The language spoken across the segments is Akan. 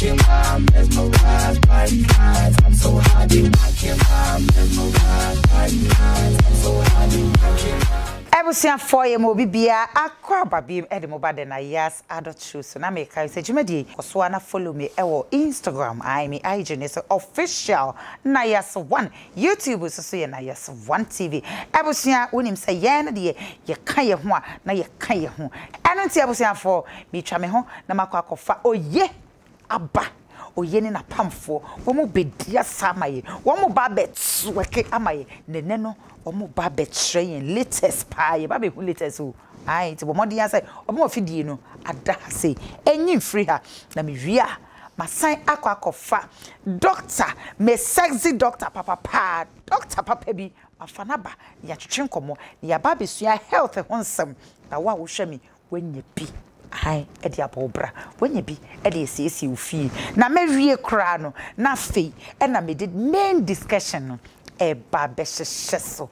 watching, I'm mesmerized by the eyes. I'm so happy watching, I'm mesmerized by the eyes. I'm so happy watching. Ebusia Faya mo bibia akwa babim edimoba de Nayas adult shoes so na me kai say jumadi so na follow me ewo Instagram I me IG ne so official Nayas 1 YouTube so ye Nayas 1 TV ebusia wonim say ye na de ye kan ye ho a na ye kan ye ho eno nti ebusia fo me twa me ho na makwa akofa oye aba oye ni na pamfo wo mo bedia samaye wo mo ba betweke amaye ne no omo ba betrayin latest pie ba be hu latest o ai ti bo modi ya say omo fidie no ada say enyin free ha na me wia ma sign akwakofa doctor me sexy doctor papa doctor papa bi afana ba ya twetwe nkomo ya ba besua health ho nsem na wa wo hwe me wanye bi ai edi abobra wanye bi edi esiesi ofie na me wie kra no na fei e na me did main discussion no e ba be so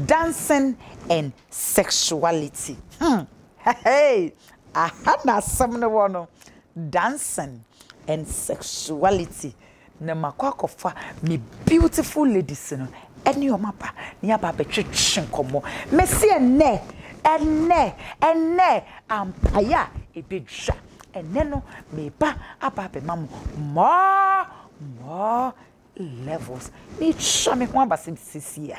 dancing and sexuality hey na samne wono dancing and sexuality na makwakofa me beautiful ladies no eni o mapa ni aba be twetwe komo me se ene ampaya ebedwa ene no me ba aba be mamu more levels me try me one basi sisia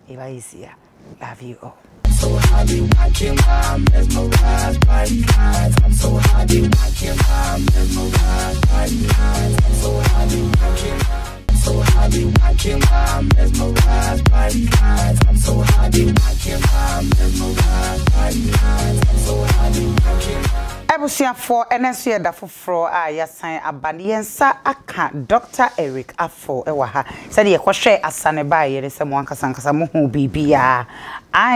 eba easier love you all. So happy watching, I'm mesmerized by the eyes. I'm so happy watching, I'm mesmerized by the eyes. I'm so happy watching, I'm so happy watching, I'm mesmerized by the eyes. I'm so happy watching, I'm mesmerized by the eyes. I'm so happy watching. Ebusia for NSU da foforo a yasan abaniensa aka Dr. Eric Afo ewa ha said ye kwhwe asane ba ye se mo ankasankasa mo hu bibia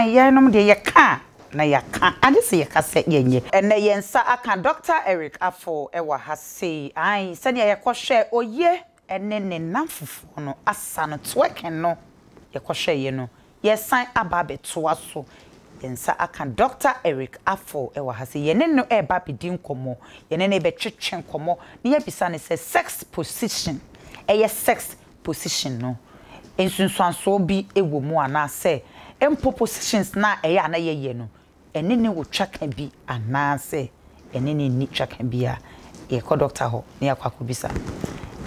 ye nom de ye ka na ya ka ade se ye ka se yenye ene yensa aka Dr. Eric Afo ewa ha sei said ye kwhwe oye ene ne namfofo no asane tweken no ye kwhwe ye no ye san ababe toaso yensa aka Dr. Eric Afo ewa hase yene no eba bidin komo yene ne be twetwen komo ne ya bisa ne se sex position sex position no ensunsuanso bi ewo mu ana se empo positions na na ye no ene ne wo twaka bi ana se ene ne ni twaka bi a ye ko doctor ho ne yakwa ko bisa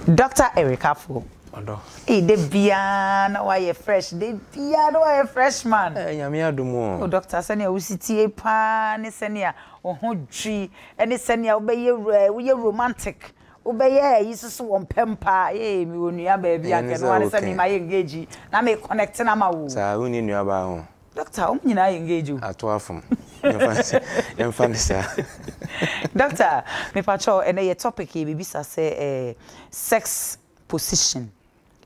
Dr. Eric Afo odo de bia na why fresh de bia no why freshman nyame adumo o doctor sene a usitie pa ne sene a ohodwi ene sene a obeye romantic obeye yisusu wo mpempa mi onua ba bia ke no ane sene ma engage na me connect na ma wo sa uni nua ba ho doctor nyina engage ato afom yemfa sa doctor me pacho ene ye topic e bibisa se sex position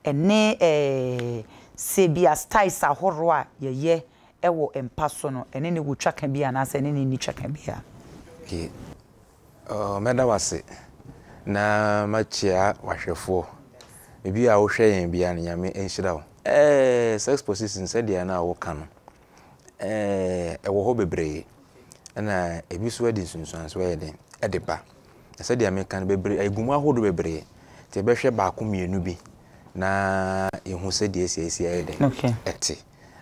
ene sebia styles ahoro a ye ewo empaso no ene ne wo twaka bia na se ene ne ni twaka bia okay meda wase na machia wahwefo ebi a wo hwe yen bia na nyame enhyira wo sex position se dia na wo ka no ewo ho bebre na ebi so adi sunsuan so ye den edeba se dia me kan bebre egumu ahodo bebre te be hwe ba ko mienu bi na ehu se die esi ayede eti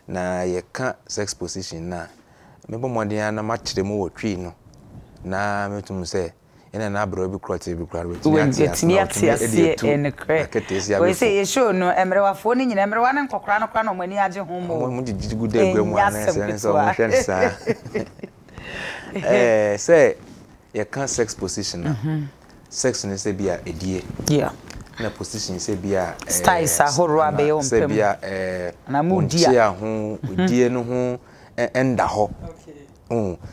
na ye ka sex position na me bo modern na ma kire mo wotwi no na metum se ena na abro bi krote bi kwaro timi ati en kre we say ye show no emrewafo ni nyina emrewa ne nkokora no kwa no mani age ho mo jijigugu degwe mu ana se so mo hwe sa say ye ka sex position na sex ne se bia edie na position se bia styles ahoro abe o mpem se bia na mudia ho udie no ho enda ho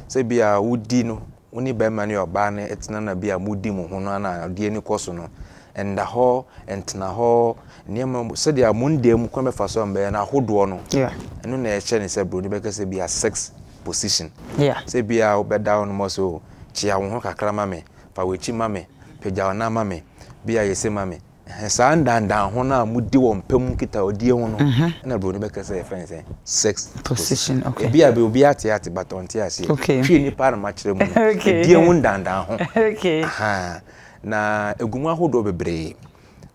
se bia wudi no oni be mani oba na etina na bia mudi mo ho no na udie ni koso no enda ho entna ho niam se dia mundem kwa mefa so mbe na ahodo no eno na eche ne se bro ni be ka se bia sex position se bia obeda no mo so chia wo ho kakra mame fa wechi mame peja na mame bia yese mame sa ndandan ho na mudi wo mpem kita odie ho no na bro ni be ka se fence sex position okay bia be obi ate baton tie ase twi ni par ma kire mu die ho ndandan ho okay na egumu ahodo bebre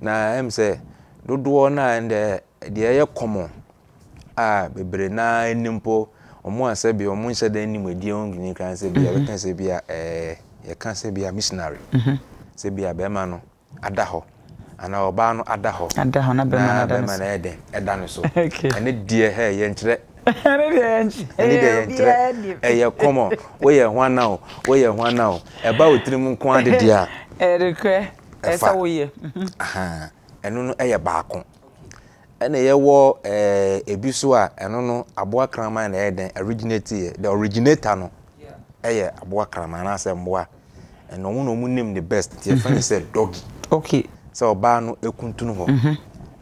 na em say dodo na de ye common bebre na enimpo omo ase bi omo nse da anim edi ongini kan se bia we kan se bia ye kan se bia missionary se bia be ma no ada ho ana oba no ada ho na be ma na ede eda no so okay ene die he ye nkyere ene de ye ye common we ye hwana o we ye hwana o eba otirim nko ade dia rekwe esa wo ye aha eno no ye baako ene ye wo ebiso a eno no aboa kraman na eden originate the originator no ye aboa kraman na se mboa eno no mu nim the best tie fan say doggy okay so oba no ekuntunu ho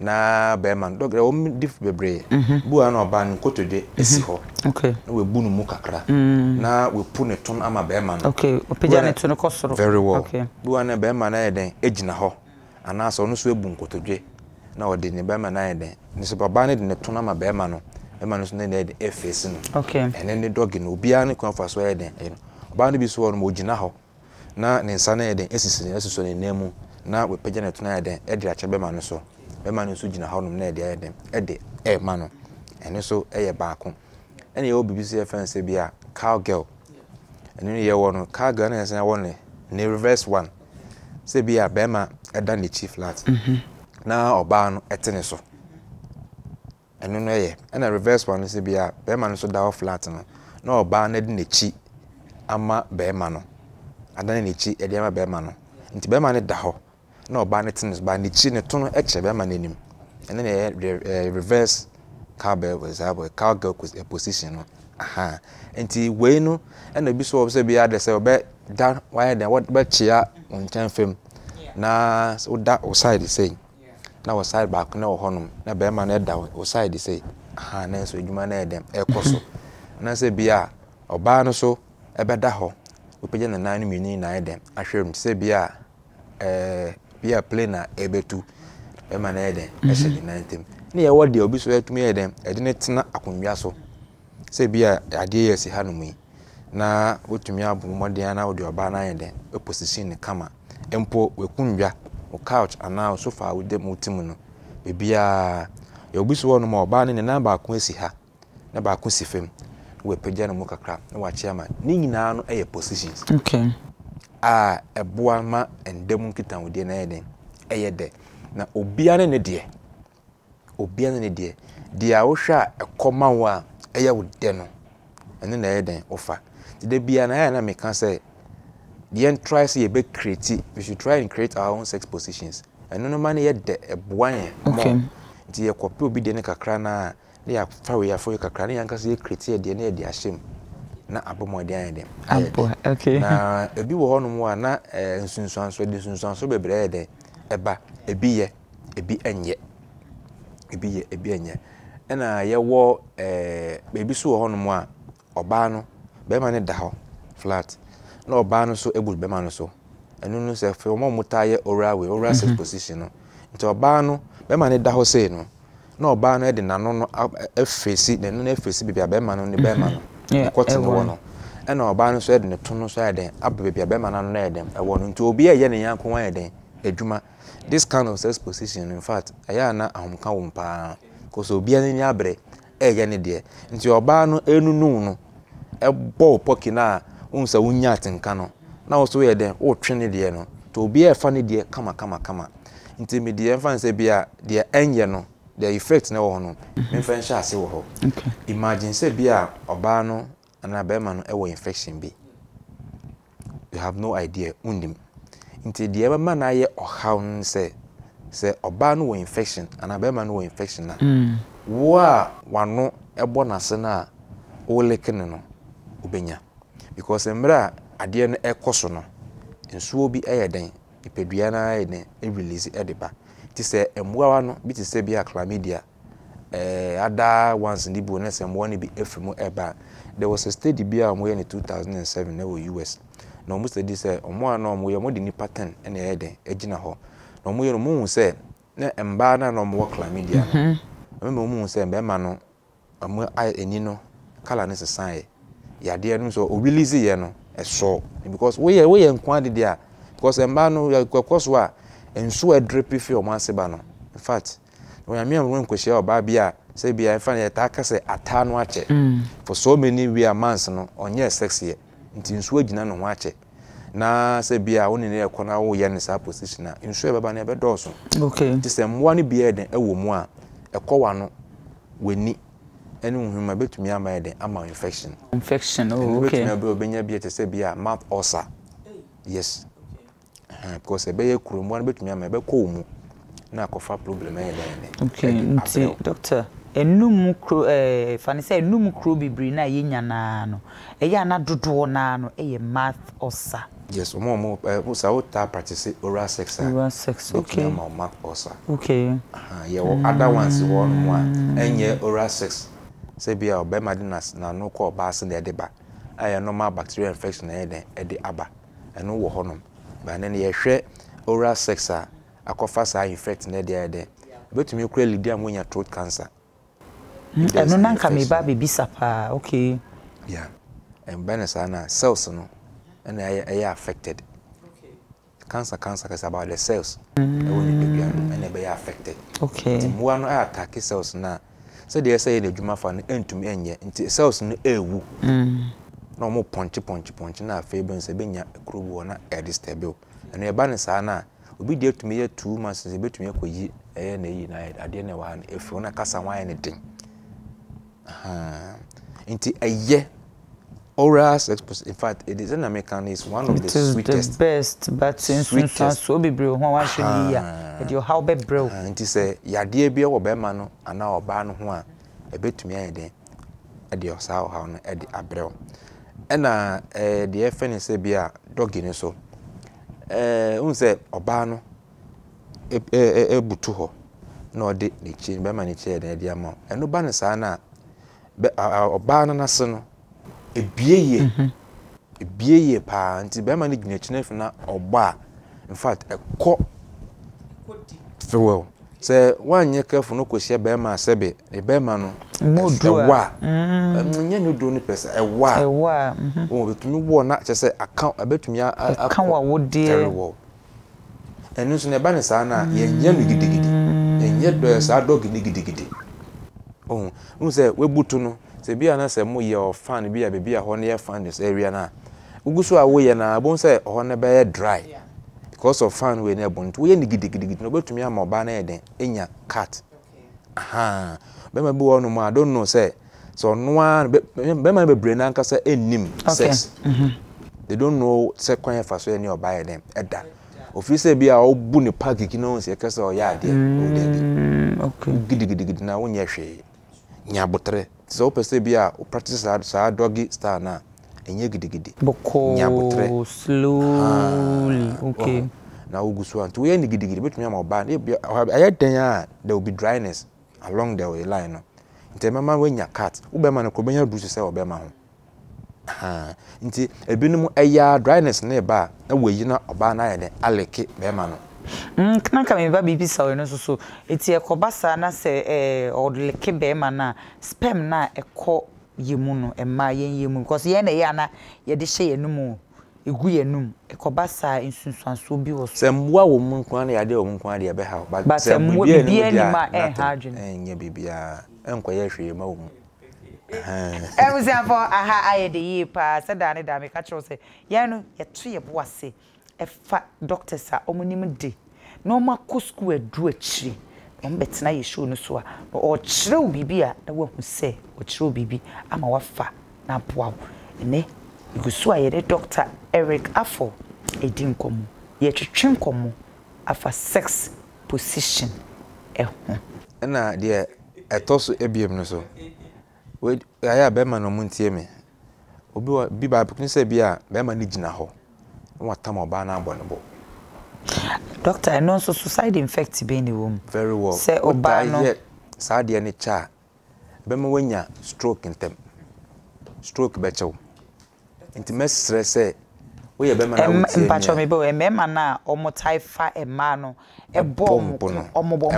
na be man dog o dif bebre bu an oba no kotode esi ho okay na we bu no mu kakra na we pu ne ton ama be man okay opeja ne ton kosoro very well okay bu an be man na eden ejina ho ana so no so ebu nkotodwe na odi ne be man na eden ni so baba ne de ne ton ama be man no be man so ne eden efesi no okay ene ne dog no obi an ko fa so eden oba ne bi so no mo jina ho na ne nsa na eden esiso ne nemu na we peja ne ton eden e de ache be man no so be man so jina ho no na ede eden e de man no ene so ye baako ene ye obibi se fence bia cowgirl ene ye wo no cowgirl na se wo ne reverse one se bia be ma eda ne chief flat na oba no etene so ene no ye ene reverse one se bia be ma no so da flat no na oba na de ne chi ama be ma no adane ne chi e de ama be ma no nti be ma ne da ho na oba ne tene so ba ne chi ne to no eche be ma nanim ene ne reverse cowbell was able cowgirl position no aha nti we no ena bi so say bia de say obe da why dem what be chia on chan fam na so da o side say na o side back na o honum na be ma na da o side say aha na so edwuma na dem ekoso na say bia oba no so ebe da ho opeje na nan mini na dem ahwem say bia bia play na ebetu be ma na dem ehye na ntem ne ye wode obi so atumi eden ede ne tena akonwia so se bia ade yesi hanom yi na wotumi abomoden na wode oba na eden e position ne kama empo wekunwia o couch ana o sofa wo dem utim no bibia ye obi so wono ma oba ne na ba akon esi ha na ba akon si fem we pagya no mu kakra na wa chiama ni nyina no eye positions okay eboa ma endem nkitan wode na eden eye de na obia ne de obia ne de dia wo hwa ekoma wo a eya wo de no ene na eden ofa de bia na ya na me kan say the try say be create we should try and create our own sex positions eno no man ye de eboa yen okay di ye kopi obi de ne kakra na ya fa we ya fo kakra na yanka say create de na de ahyem na abomode an dem okay na ebi wo hono mo na nsunsuanso de nsunsuanso bebre de eba ebi ye ebi enye ebi enye ena ye wo ebi so ho no mo a oba no be ma ne da ho flat na oba no so egul be ma no so enu no se fe mo muta ye oral sex position no nti oba no be ma ne da ho sei no na oba no e de nano no afesi ne no afesi bibia be ma no ne be ma no ikoti no wo no ena oba no so e de ne to no so e de abibia be ma no na e dem e wo no nti obi ye ne yanko wan e den adwuma this kind of sex position in fact aya na ahomka wo mpa cause obi ani abre eye ne de nti oba no enunu no e bo poki na unsa wunya atenka no na wo so ye den wo twe ne de no to obi e fa ne de kama nti me de fa nse bia de enye no the effect na wo no me fa nhyɛ ase wo ho okay imagine say bia oba no ana be ma no e wo infection bi you have no idea undim nti de eba ma na ye ohaw nse se oba no wo infection ana be ma no wo infection na wo a wano ebo na se na wo lekene no obenya because emra ade no ekoso no nsuo bi eyeden ipedua na eyeden e release edeba ti se emwa no bi ti se bi chlamydia ada once ndi bu na se emwa ni bi efemu eba there was a study bi a mo ye in 2007 na wo US na omo study say omo ana omo ye mo de ni pattern na eyeden agina ho na omo ye no mo hu say na emba na no mo chlamydia no mo hu say be ma no omo eni no kala ne sesan yade no so o release ye no so because we ye nkwa de dia because emba no yakwaso a enso adrip fi o manse ba no in fact when am nkwehia oba bia say bia fa na ta ka say ata no ache for so many months no onye sex ye nti nso agina no ho ache na say bia woni ne ekona wo ye ne sa position na nso e baba na be doso okay nti say mwa ne bia eden ewo mu a ekwa no weni ene nhuma betumi ama eden ama infection oh okay betumi obenya bia te say bia mouth ulcer yes because ebe ye kuro mwa betumi ama ebe ko mu na kofa problem eden okay nti doctor enum kro fani say enum kro bibiri na yenya na no eya na dodo na no eye mouth ulcer yes omo usa uta practice oral sex okay mouth ulcer okay yeah other ones one more enye oral sex say bia obema dinas na no ko ba se na edeba aya normal bacterial infection na ede aba eno wo honom ba ne ye hwe oral sex a akofa sa infect na ede betumi kura lidia monya throat cancer eno nan ka me ba baby sapa okay yeah and benesa na cells no and are affected cancer is about the cells and they are affected okay the one attack cells na so they say the juma fa no entum enye nti cells no ewu na mo ponchi na afa ben se benya ekrubu na e disturb and e ba ne sa na obi dey tumi ye 2 months se betumi akoyi na yi na ade na wa na efu na kasa wan ne den nti eye oral sex, in fact, it is an American, is one of the sweetest. The best, but since so be bro, one should be at your how be bro. And it say, ya dear be or bemano, and now ban one a bit to me at your sow how at the abrel. And the FN say be a dog in so. Unse obano a butuho, no de chin bemani chair the diamond, and no banasana obana nasono. Ebieye pa nti be ma ne gina chinef na ogba in fact ekọ well say wanye careful no kwehia be ma sebe e be ma no ewa nye no do ni pesa ewa o betumi wo na che say account abetumi account wa wo de enu so ne ba ne sa na ye nya no gidigidi enye do sa dog ni gidigidi oh un say we butu no se bia na se mo ye o fan bia bia ho na ye fan this area na ugusu awo ye na bon say ho na be dry because of fan we na bon to ye ni gidigidi no betumi ama oba na eden enya cat be ma bi wo no ma I don't know say so no an be ma be brain anka say enim sex they don't know say kwan fa so any oba eden eda office bia obu ni park kino se kase o ya ade o de okay gidigidi na wonye hwe nya botre so pese bia o practice sa doggy style na enye gidigidi nya botre slowly okay na ugusu antu we ni gidigidi betumi ama oba aye den a there will be dryness along the line no nti mama we nya cat wo be ma no ko benya du se o be ma ho nti ebinum eya dryness na eba na weyi na oba na ye aleke be ma no kana ka me ba bibi sawo no so eti ekobasa na se odleke be ma na sperm na ekọ yemu no ema yemu because ye na ye na ye de hye yenum egu yenum ekobasa insunsuanso bi wo so se mwa wo mu nkwan na ye de wo mu nkwan de ye be ha ba se mwa bibi ni ma hadwin enye bibia enkoye hwe ma wo mu for aha aye de yi pa se da ne da me ka chiro se ye no ye to ye bo ase efa doctors a omunim de no ma ko school adu achiri on betena ye show no so a o chiro bibi a na wahu se o chiro bibi ama wafa na boa ene igusu a ye de Dr. Eric Afo edin komo ye twetwen komo afa sex position eho na de etoso ebiem no so we aya be ma no muntie me obi bi ba pekun se bia be ma ni gina ho watam oba na abonebo doctor I know so side infect be ni wom very well say oba no sa de ni cha be ma wanya stroke intem stroke be chew intimacy stress we ye be ma na wutie mpacho me be me ma na omotai fa ema no ebom omobo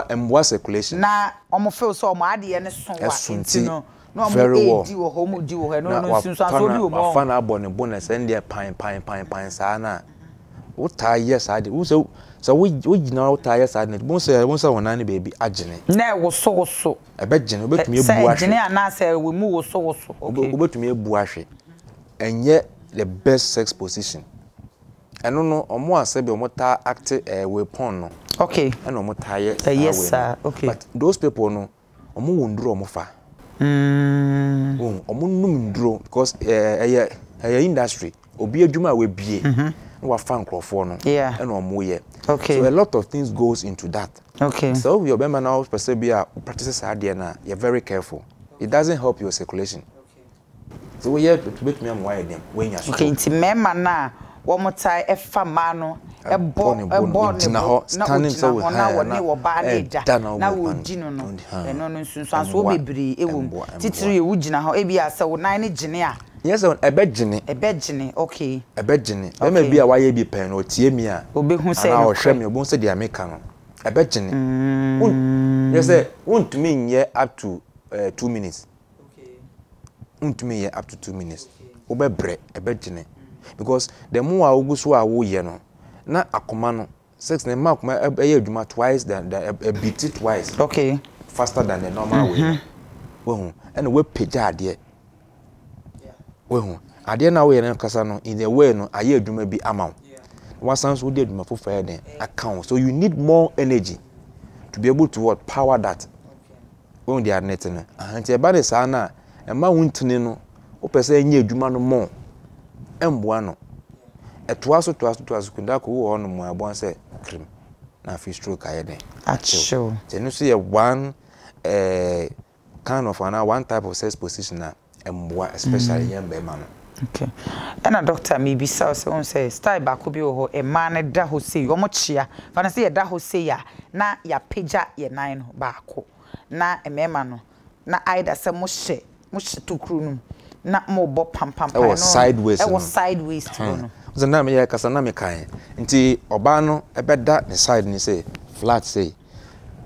emboa circulation na omo feel so omo ade ne so wa intino no very well di wo ho mu no sinso aso bi o mo fa na abonebo na send there pan sa na what tie yes I did so we now tie yes I did once one any baby agene na wo so e be gene obetumi ebu ahwe gene ana say we mu wo so okay obetumi ebu ahwe enye the best sex position eno no omo asebe omo ta act weapon no okay eno omo ta yes yes sir okay but those people no omo wonduro omo fa omo num nduro because industry obi adwuma we bie wa fan crofo no and omo ye okay so a lot of things goes into that okay so your bema now persevere practices are there na you're very careful it doesn't help your circulation so we here to make me am why them when you okay nti mema na wo motai efa ma no ebo na standing so with na wo ne wo ba na ja na wo gino no eno no nsunsu aso bebre ewom titiri ewu gina ho ebi ase wo nan ne gine a yes on ebegine okay ebegine be bi a waye bi pen no tie mi a obehu se na o hwe mi obon se dia meka no ebegine yes untumi nye up to 2 minutes okay untumi nye up to 2 minutes obebre ebegine because the more oguso a wo ye no na akoma no sex na ma akoma e adwuma twice than a beat twice okay faster than the normal way wo and we pagya ade ade na we na kasa no in the way no aye adwuma bi amaw wasan so de adwuma fofa den account so you need more energy to be able to what power that when they are net no anti e ba de sa na e ma wuntini no o pese nya adwuma no mo emboa no etoaso kunda ko wo no mo abon se krim na fi stroke aye den acho tenu so ye one kind of one type of sex position na emboa especially young man. Okay. And a doctor me be so say style back ko bi ho e man ne da ho sei omo chia fa na say ye da ho sei ya na ya peja ye nan no baako na emema no na either say mo hye tokru no na mo bo pam no sideways no so na me ya kasa na me kan nti oba no ebeda ne side ni say flat say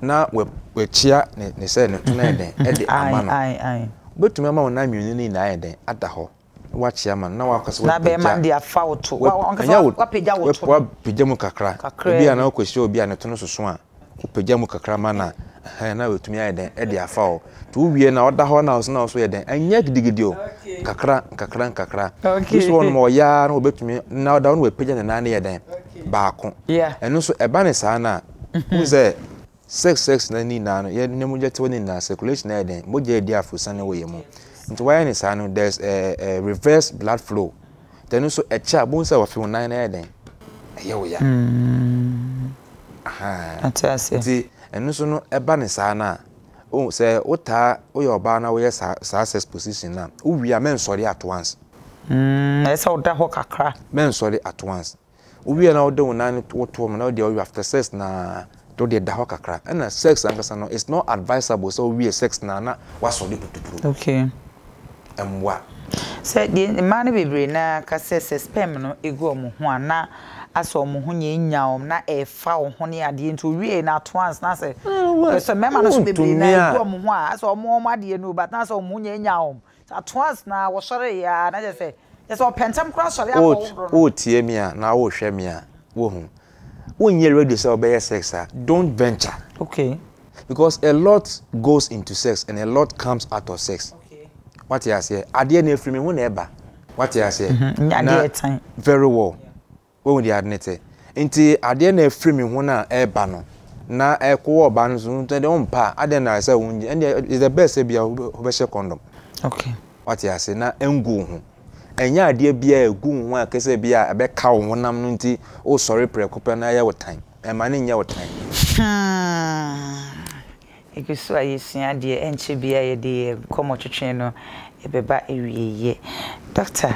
na we chia ne say ne tuna den e de ama no ai betumi ama wona mienu ni na den ada ho wa chia man na wa kasa na be man dia fauto wa peja wo to wa peja mu kakra obi ana o kwesi obi ana to no soso a o peja mu kakra mana na wetumi aye den e dia fao to wie na oda ho na so ye den anya gidigidi o kakra this one mo ya na obetumi na oda no we peja na ye den baako eno so eba ne sa na uze sex na ni na no ye ne mu jete woni na circulation na ye den mo je dia afusa ne wo ye mu nti why ne sa no there's a reverse blood flow then so a cha bon say wa fi won na ye den ye wo ya atase nti eno so no eba ne sa na o say ota o ye oba na wo ye sa sex position na o wi a men sorry at once na say oda ho kakra men sorry at once o wi na oda won na ni to na o dey after sex na to dey da ho kakra and sex ankasa no it's not advisable so we sex na wa sorry putupuru okay emwa say the man bebre na ka say sperm no egu omo ho ana aso omo ho nya nyaom na e fa wo ho ne ade nto wie na at once na say so mema no so bebre na egu omo ho a aso omo ade no but na so omo nya nyaom at once na wo sore ya na je say yes o pentam kra sore ya o tie mi a na wo hwe mi a wo hu when you ready say obey sex don't venture okay because a lot goes into sex and a lot comes out of sex okay what you say ade na free me hu na eba what you say very well when they admit nti ade na free me hu na eba no na ekwo oba no so de ompa ade na say hu and is the best be obeshe condom okay what you say na engu hu enya ade bia egu hu a kese bia ebe ka wo honam no nti o sorry prekopa na ya wo time e ma ne nya wo time ekusu ayesua de enche bia ye de komo twetwe no ebeba ewieye doctor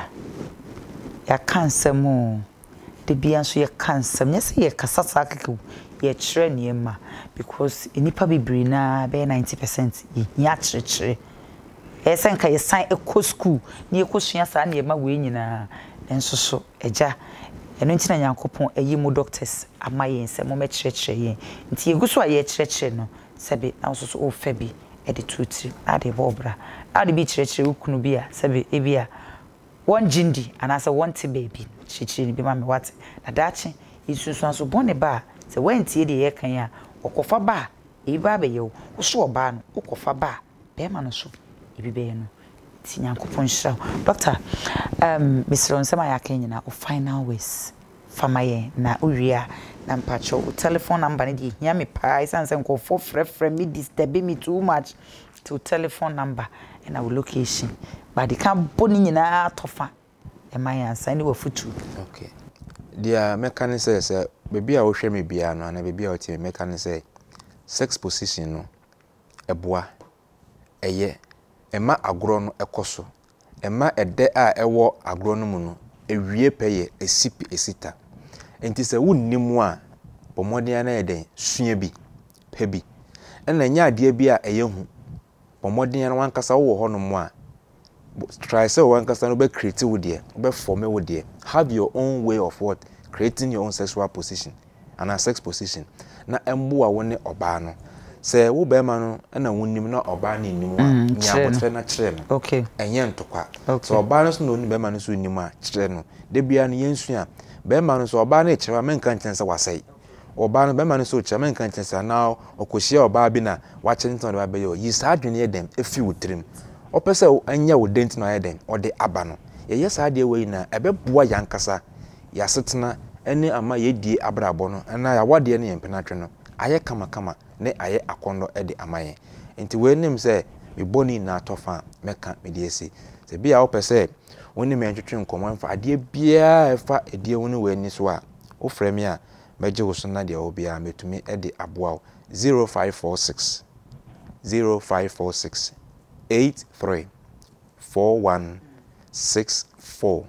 ya cancer mu de bia so ye cancer nyese ye kasasa keku ye kire niema because enipa bibiri na be 90% ye kire esenka ye san eko school ni ekosua sa na ye ma we nyina enso so eja eno ntina yankopon ayi mu doctors amaye nse mo me kire ye nti eguso a ye kire no sebe na so o fa bi e de tuti ade bobra ade bi kire ukunu bi a sebe e bi a one jindi and as a one baby chichi bi ma me what na dachi isusu so bone ba se wantie de ye kan ya okofa ba e ba be ye wo so oba no okofa ba be ma no so e bi be no ti Nyankopon hira doctor Mr. Onsema ya kan nyina o final ways famaye na uwia na mpacho telephone number ne di hia me pa isanse nkofo frefre me disturb me too much to telephone number and our location but they can't boni nyina atofa e man yansa ni wafutu. Okay, dia mechanic say baby a wo hwe me bia no na baby a wo tie mechanic say sex position no eboa eye ema agro no ekoso ema ede a ewo agro no mu no ewie peye esipi esita enti se wunnimu a pomodin na eden sua bi pe bi na nya ade bi a eyehu pomodin na wankasa wo ho no mu a try say wankasa no be create wo de be form wo de have your own way of what creating your own sexual position and a sex position na embo a wo ne oba no se wo be ma no na wunnim na oba na nnimu a nya bo na kire no okay enye ntokwa so oba no so no ni be ma no so nnimu a kire no de bia no yensu a be ma no so oba na kire ma nka ntense wasai oba no be ma no so kire ma nka ntense na okohia oba bi na wa kire nton de ba ye yi sa adwene ye dem efi wutrim opese anya wo dent na ye dem ode aba no ye yesa ade we na ebe boa yankasa ya setena ene ama ye die abrabo no na ya wade ne yempenatwe no aye kama ne aye akondo ede amaye enti we nim se me boni na atofa meka me die esi se bia opese woni me ntwetwe nkomo mfa ade bia efa ede woni we ni so a wo frame a meje wo so na de wo bia metumi ede aboa 0546 834164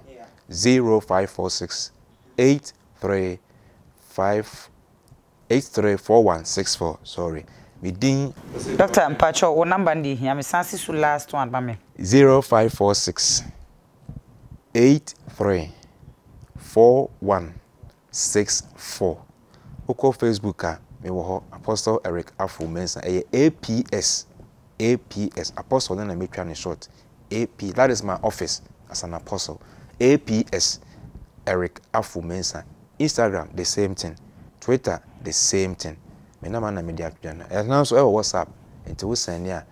0546 834164 sorry midin Dr. Mpacho o number ndi hia me sansi su last one ba me 0546 834164 oko Facebook a me wo ho Apostle Eric Afo Mensa APS apostle na me twa ne short AP that is my office as an apostle APS Eric Afo Mensa Instagram the same thing Twitter the same thing me na man na media twana and now so WhatsApp into we send ya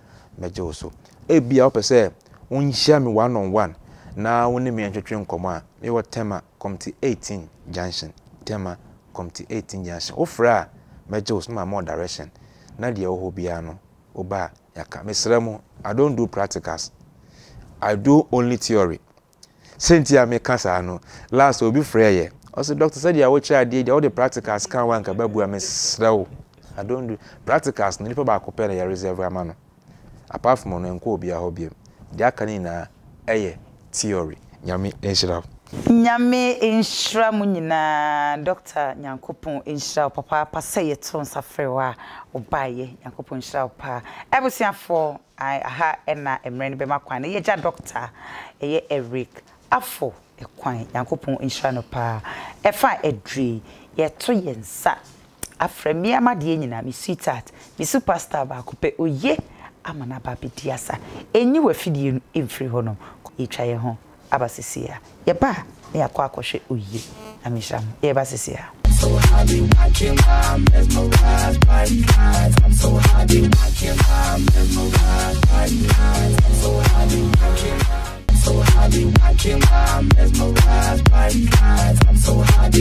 meje so e bia opese unhia me one on one na woni me antwetwe nkomo a me wo tema committee 18 junction tema committee 18 junction ofra meje so ma more direction na de wo bia no oba yaka mesremu I don't do practicals I do only theory sentia me kasa no last obi freye also doctor said ya wo cha dey all the practicals can one ka babu mesrew I don't do practicals no lipa ba kopere ya reserve ama no apart from no enko obi a hobiem dia kan na eye theory nyame enhira enhira mu nyina Dr. Nyankopon enhira papa pasaye to nsafrewa obaye Nyankopon enhira pa ebusiafo aha na emre ne be makwan na ye ja doctor eye Eric Afo ekwan Nyankopon enhira no pa efa edri ye to yensa afremi amade nyina mi sweetheart mi superstar ba kope oye amana ba bidiasa enyi wafidie emfiri hono etwa ye ho abasisia ye ba ne yakwa akohwe oye amisham ye basisia So happy watching my mesmerized by the eyes. I'm so happy watching my mesmerized by the eyes. I'm so happy watching. So happy watching my mesmerized by the eyes. I'm so happy.